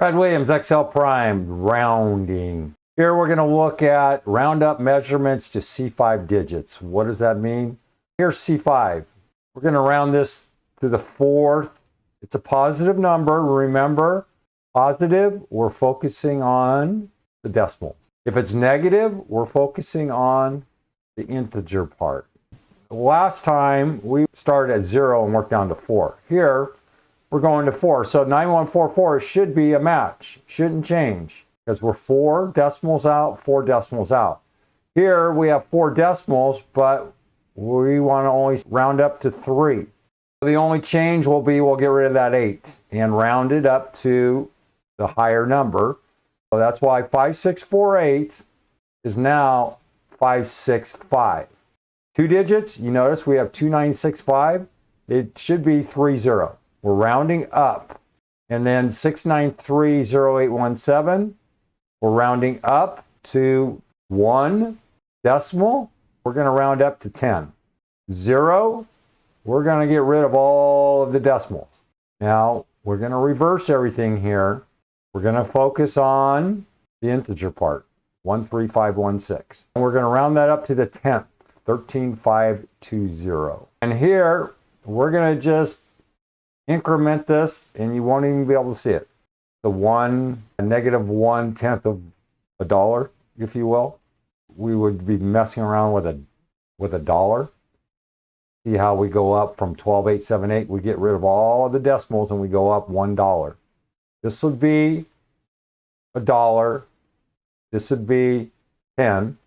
Brad Williams, XL Prime, rounding. Here we're going to look at round up measurements to C5 digits. What does that mean? Here's C5. We're going to round this to the fourth. It's a positive number. Remember, positive, we're focusing on the decimal. If it's negative, we're focusing on the integer part. Last time we started at 0 and worked down to 4. Here, we're going to 4. So 9144 should be a match. Shouldn't change because we're 4 decimals out, 4 decimals out. Here we have 4 decimals, but we want to only round up to 3. The only change will be we'll get rid of that 8 and round it up to the higher number. So that's why 5648 is now 565. 2 digits, you notice we have 2965. It should be 30. We're rounding up. And then 6930817, we're rounding up to 1 decimal. We're going to round up to 10. 0, we're going to get rid of all of the decimals. Now, we're going to reverse everything here. We're going to focus on the integer part, 13516. And we're going to round that up to the 10th, 13520. And here, we're going to just increment this, and you won't even be able to see it. The negative 1/10 of a dollar, if you will. We would be messing around with a dollar. See how we go up from 12878. We get rid of all of the decimals and we go up $1. This would be a dollar. This would be 10.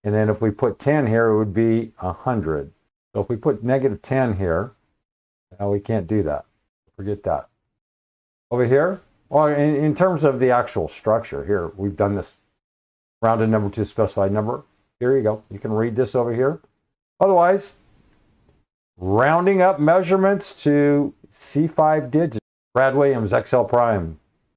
And then if we put 10 here, it would be 100. So if we put negative 10 here, now we can't do that. Forget that. Over here, well, in terms of the actual structure here, we've done this rounded number to a specified number. Here you go. You can read this over here. Otherwise, rounding up measurements to C5 digits. Brad Williams, XL Prime.